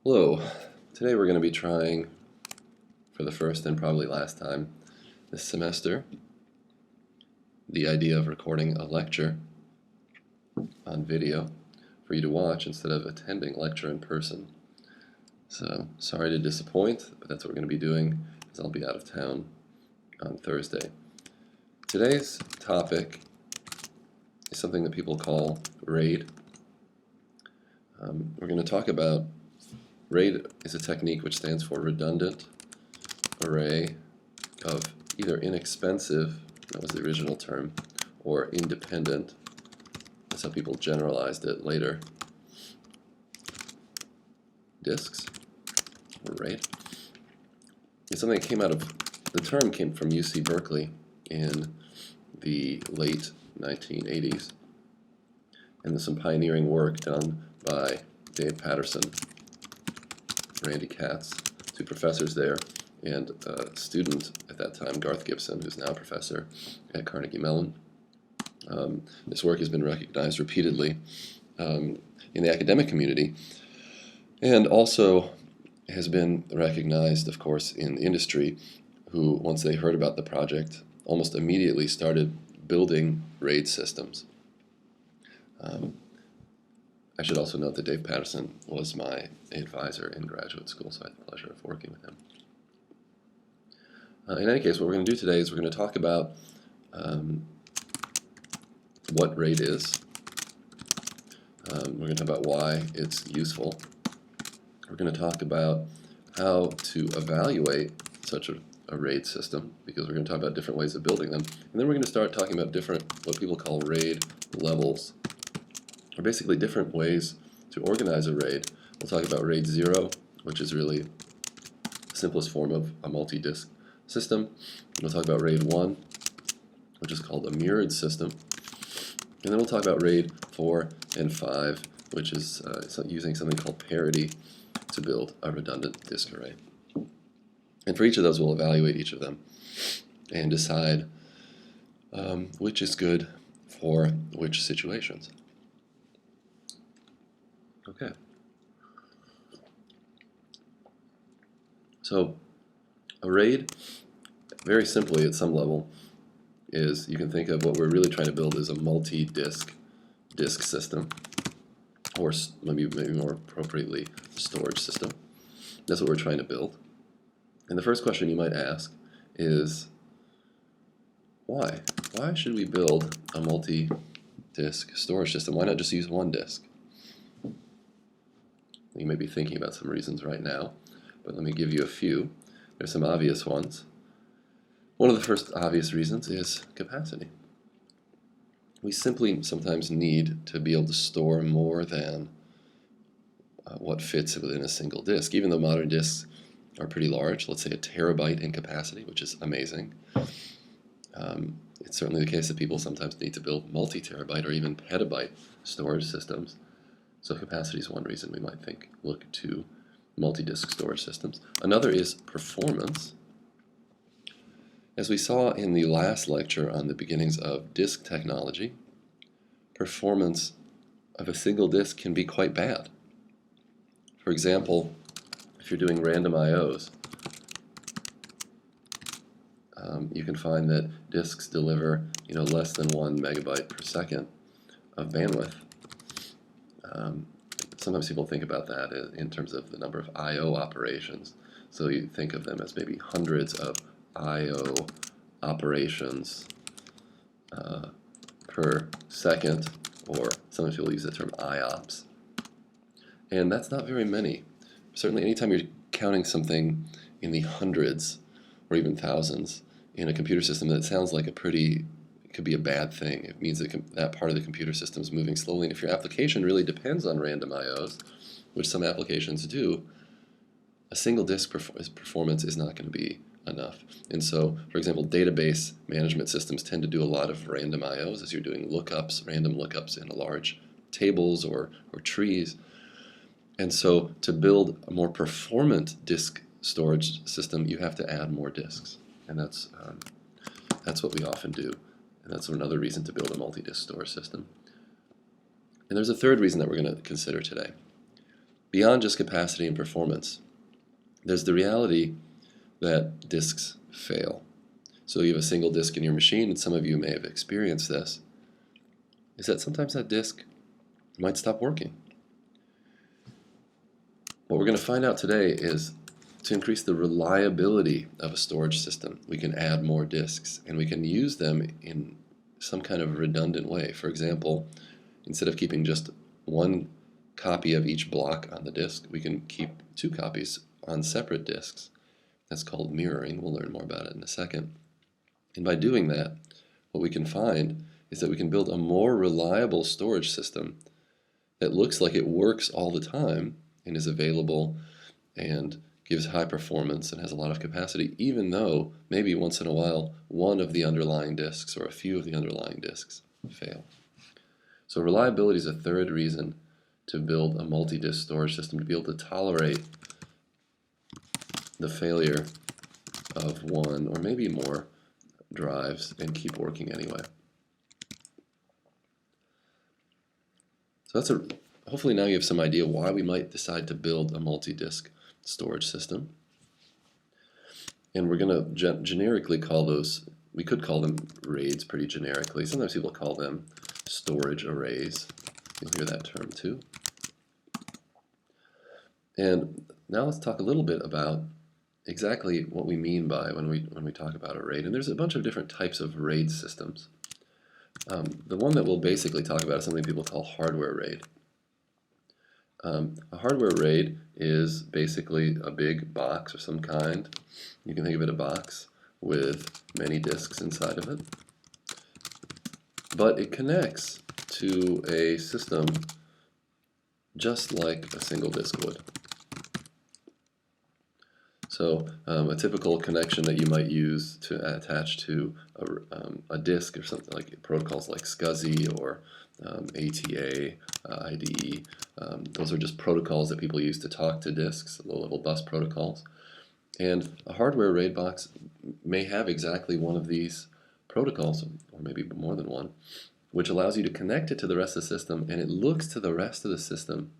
Hello. Today we're going to be trying, for the first and probably last time this semester, the idea of recording a lecture on video for you to watch instead of attending lecture in person. So, sorry to disappoint, but that's what we're going to be doing, as I'll be out of town on Thursday. Today's topic is something that people call RAID. We're going to talk about RAID is a technique which stands for redundant array of either inexpensive, that was the original term, or independent, that's how people generalized it later, disks, or RAID. It's something that came out of, the term came from UC Berkeley in the late 1980s, and there's some pioneering work done by Dave Patterson, Randy Katz, two professors there, and a student at that time, Garth Gibson, who's now a professor at Carnegie Mellon. This work has been recognized repeatedly in the academic community, and also has been recognized, of course, in the industry, who, once they heard about the project, almost immediately started building RAID systems. I should also note that Dave Patterson was my advisor in graduate school, so I had the pleasure of working with him. In any case, what we're going to do today is we're going to talk about what RAID is. We're going to talk about why it's useful. We're going to talk about how to evaluate such a RAID system, because we're going to talk about different ways of building them. And then we're going to start talking about different, what people call RAID levels, or basically different ways to organize a RAID. We'll talk about RAID 0, which is really the simplest form of a multi-disk system. We'll talk about RAID 1, which is called a mirrored system. And then we'll talk about RAID 4 and 5, which is using something called parity to build a redundant disk array. And for each of those, we'll evaluate each of them and decide which is good for which situations. Okay. So a RAID, very simply at some level, is you can think of what we're really trying to build as a multi-disk system, or maybe more appropriately, a storage system. That's what we're trying to build. And the first question you might ask is, why? Why should we build a multi-disk storage system? Why not just use one disk? You may be thinking about some reasons right now, but let me give you a few. There's some obvious ones. One of the first obvious reasons is capacity. We simply sometimes need to be able to store more than what fits within a single disk. Even though modern disks are pretty large, let's say a terabyte in capacity, which is amazing. It's certainly the case that people sometimes need to build multi-terabyte or even petabyte storage systems. So capacity is one reason we might look to multi-disk storage systems. Another is performance. As we saw in the last lecture on the beginnings of disk technology, performance of a single disk can be quite bad. For example, if you're doing random IOs, you can find that disks deliver less than 1 megabyte per second of bandwidth. Sometimes people think about that in terms of the number of I/O operations. So you think of them as maybe hundreds of I/O operations per second, or sometimes people use the term IOPS. And that's not very many. Certainly anytime you're counting something in the hundreds or even thousands in a computer system, that sounds like it could be a bad thing. It means that that part of the computer system is moving slowly. And if your application really depends on random IOs, which some applications do, a single disk performance is not going to be enough. And so, for example, database management systems tend to do a lot of random IOs as you're doing random lookups in large tables or trees. And so to build a more performant disk storage system, you have to add more disks. And that's what we often do. And that's another reason to build a multi-disk storage system. And there's a third reason that we're going to consider today. beyond just capacity and performance, there's the reality that disks fail. So you have a single disk in your machine, and some of you may have experienced this, is that sometimes that disk might stop working. What we're going to find out today is to increase the reliability of a storage system, we can add more disks, and we can use them in some kind of redundant way. For example, instead of keeping just one copy of each block on the disk, we can keep 2 copies on separate disks. That's called mirroring. We'll learn more about it in a second. And by doing that, what we can find is that we can build a more reliable storage system that looks like it works all the time and is available and gives high performance and has a lot of capacity, even though maybe once in a while one of the underlying disks or a few of the underlying disks fail. So reliability is a third reason to build a multi-disk storage system, to be able to tolerate the failure of one or maybe more drives and keep working anyway. So hopefully now you have some idea why we might decide to build a multi-disk storage system. And we're going to generically call those, we could call them RAIDs pretty generically. Sometimes people call them storage arrays. You'll hear that term too. And now let's talk a little bit about exactly what we mean by when we talk about a RAID. And there's a bunch of different types of RAID systems. The one that we'll basically talk about is something people call hardware RAID. A hardware RAID is basically a big box of some kind. You can think of it a box with many disks inside of it. But it connects to a system just like a single disk would. So a typical connection that you might use to attach to a disk or something like protocols like SCSI or ATA, IDE. Those are just protocols that people use to talk to disks, low-level bus protocols. And a hardware RAID box may have exactly one of these protocols, or maybe more than one, which allows you to connect it to the rest of the system, and it looks to the rest of the system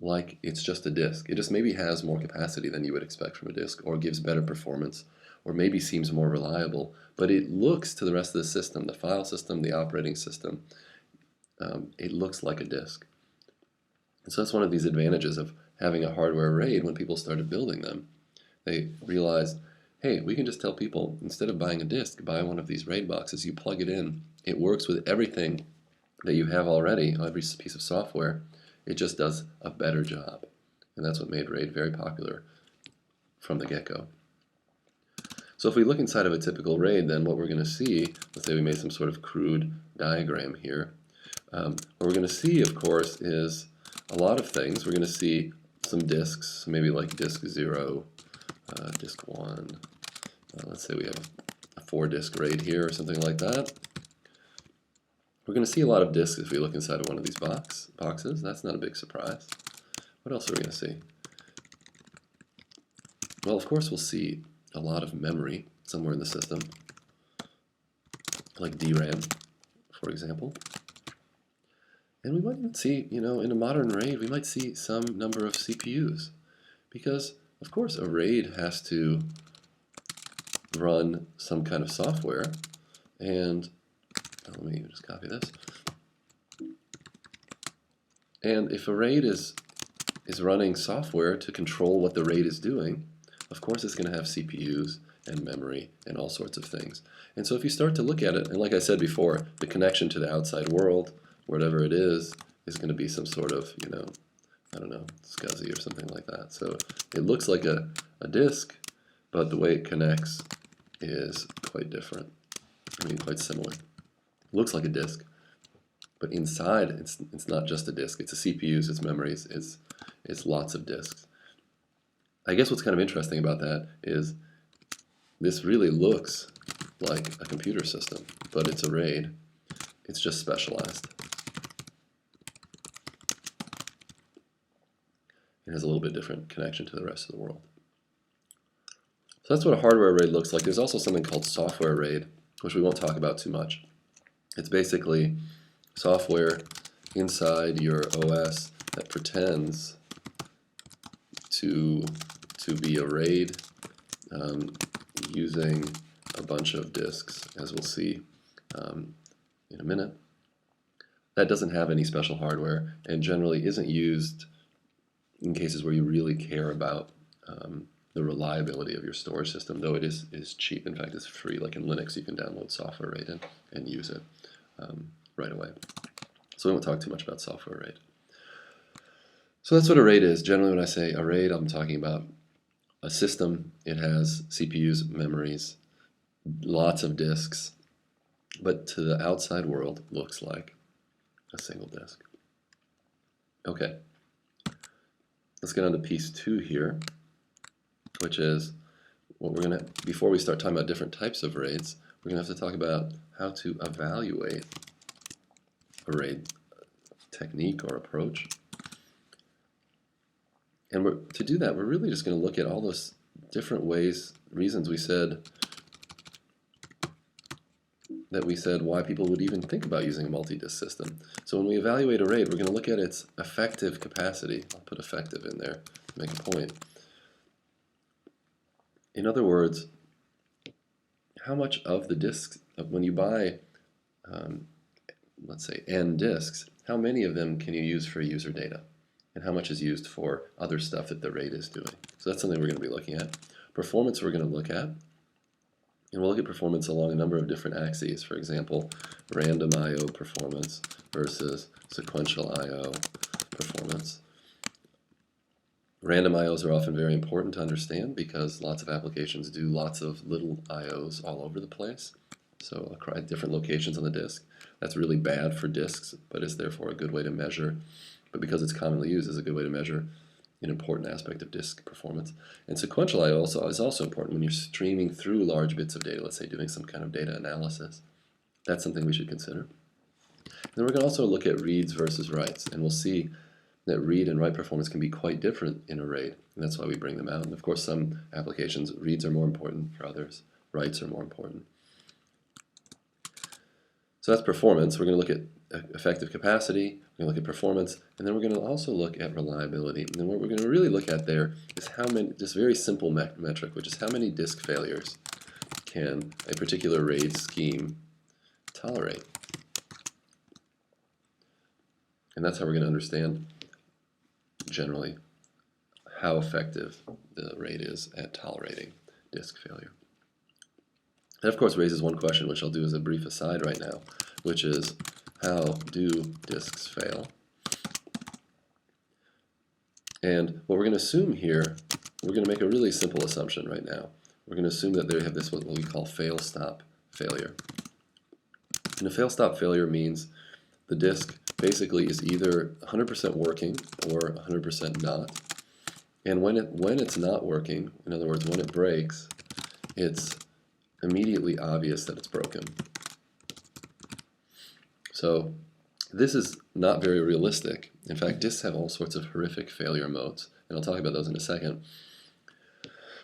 like it's just a disk. It just maybe has more capacity than you would expect from a disk, or gives better performance, or maybe seems more reliable, but it looks to the rest of the system, the file system, the operating system, it looks like a disk. And so that's one of these advantages of having a hardware RAID. When people started building them, they realized, hey, we can just tell people, instead of buying a disk, buy one of these RAID boxes. You plug it in, it works with everything that you have already, every piece of software. It just does a better job. And that's what made RAID very popular from the get-go. So if we look inside of a typical RAID, then what we're going to see, let's say we made some sort of crude diagram here. What we're going to see, of course, is a lot of things. We're going to see some disks, maybe like disk 0, disk 1. Let's say we have a 4-disk RAID here or something like that. We're going to see a lot of disks if we look inside of one of these boxes. That's not a big surprise. What else are we going to see? Well, of course, we'll see a lot of memory somewhere in the system, like DRAM, for example. And we might even see, in a modern RAID, we might see some number of CPUs. Because, of course, a RAID has to run some kind of software. And let me just copy this. And if a RAID is running software to control what the RAID is doing, of course it's going to have CPUs and memory and all sorts of things. And so if you start to look at it, and like I said before, the connection to the outside world, whatever it is going to be some sort of, I don't know, SCSI or something like that. So it looks like a disk, but the way it connects is quite different. Quite similar. It looks like a disk, but inside it's not just a disk. It's a CPUs, it's memories, it's lots of disks. I guess what's kind of interesting about that is this really looks like a computer system, but it's a RAID. It's just specialized. It has a little bit different connection to the rest of the world. So that's what a hardware RAID looks like. There's also something called software RAID, which we won't talk about too much. It's basically software inside your OS that pretends to be arrayed using a bunch of disks, as we'll see in a minute. That doesn't have any special hardware and generally isn't used in cases where you really care about the reliability of your storage system, though it is cheap. In fact, it's free. Like in Linux, you can download software RAID and use it right away. So we won't talk too much about software RAID. So that's what a RAID is. Generally, when I say a RAID, I'm talking about a system. It has CPUs, memories, lots of disks, but to the outside world looks like a single disk. Okay, let's get on to piece 2 here, which is what we're going to, before we start talking about different types of RAIDs, we're going to have to talk about how to evaluate a RAID technique or approach. And to do that, we're really just going to look at all those different reasons we said why people would even think about using a multi-disk system. So when we evaluate a RAID, we're going to look at its effective capacity. I'll put effective in there to make a point. In other words, how much of the disks, when you buy, let's say, n disks, how many of them can you use for user data? And how much is used for other stuff that the RAID is doing? So that's something we're going to be looking at. Performance we're going to look at. And we'll look at performance along a number of different axes. For example, random I/O performance versus sequential I/O performance. Random I/Os are often very important to understand because lots of applications do lots of little I/Os all over the place. So at different locations on the disk. That's really bad for disks, but is therefore a good way to measure. But because it's commonly used, is a good way to measure an important aspect of disk performance. And sequential I/O is also important when you're streaming through large bits of data, let's say doing some kind of data analysis. That's something we should consider. And then we're going to also look at reads versus writes, and we'll see that read and write performance can be quite different in a RAID, and that's why we bring them out. And of course, some applications, reads are more important, for others, writes are more important. So that's performance. We're going to look at effective capacity, we're going to look at performance, and then we're going to also look at reliability. And then what we're going to really look at there is how many, just very simple metric, which is how many disk failures can a particular RAID scheme tolerate. And that's how we're going to understand generally how effective the RAID is at tolerating disk failure. That of course raises one question, which I'll do as a brief aside right now, which is how do disks fail? And what we're going to assume here, we're going to make a really simple assumption right now. We're going to assume that they have this what we call fail-stop failure. And a fail-stop failure means the disk basically is either 100% working or 100% not. And when it's not working, in other words, when it breaks, it's immediately obvious that it's broken. So this is not very realistic. In fact, disks have all sorts of horrific failure modes, and I'll talk about those in a second.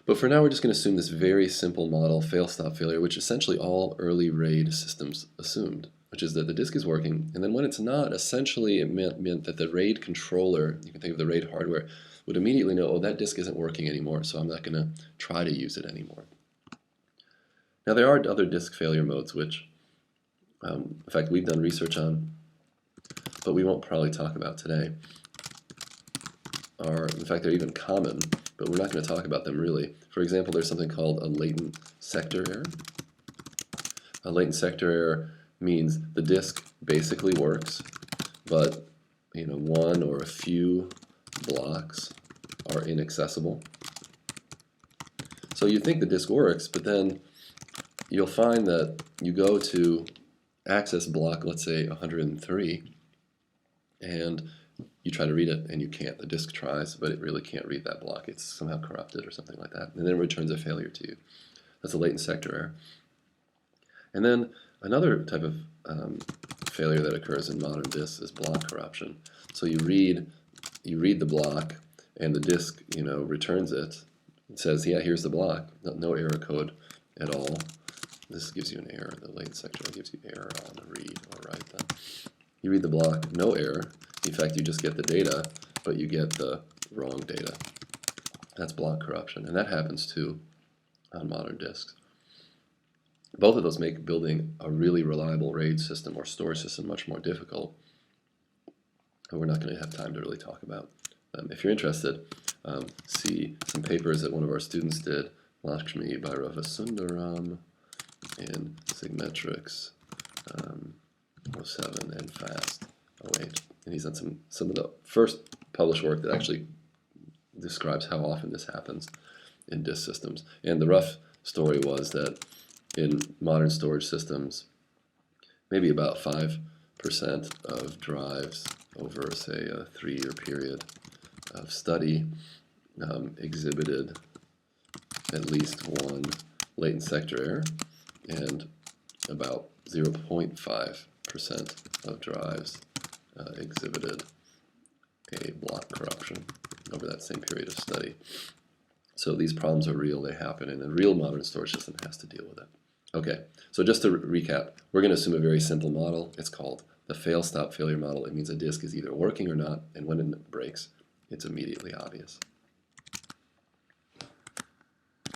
But for now, we're just going to assume this very simple model, fail-stop failure, which essentially all early RAID systems assumed, which is that the disk is working, and then when it's not, essentially it meant that the RAID controller, you can think of the RAID hardware, would immediately know, oh, that disk isn't working anymore, so I'm not going to try to use it anymore. Now there are other disk failure modes, which, in fact, we've done research on, but we won't probably talk about today. In fact, they're even common, but we're not going to talk about them really. For example, there's something called a latent sector error. A latent sector error means the disk basically works, but one or a few blocks are inaccessible. So you think the disk works, but then you'll find that you go to access block, let's say 103, and you try to read it and you can't. The disk tries, but it really can't read that block. It's somehow corrupted or something like that, and then it returns a failure to you. That's a latent sector error. And then another type of failure that occurs in modern disks is block corruption. So you read the block, and the disk returns it. It says, yeah, here's the block. No error code at all. This gives you an error. The latent sector error gives you error on the read or write then. You read the block, no error. In fact, you just get the data, but you get the wrong data. That's block corruption, and that happens too on modern disks. Both of those make building a really reliable RAID system or storage system much more difficult, but we're not going to have time to really talk about. If you're interested, see some papers that one of our students did, Lakshmi Bhairavasundaram in Sigmetrics 07 and Fast 08. And he's done some of the first published work that actually describes how often this happens in disk systems. And the rough story was that in modern storage systems, maybe about 5% of drives over, say, a 3-year period of study exhibited at least one latent sector error, and about 0.5% of drives exhibited a block corruption over that same period of study. So these problems are real, they happen, and a real modern storage system has to deal with it. Okay, so just to recap, we're going to assume a very simple model. It's called the fail-stop failure model. It means a disk is either working or not, and when it breaks, it's immediately obvious.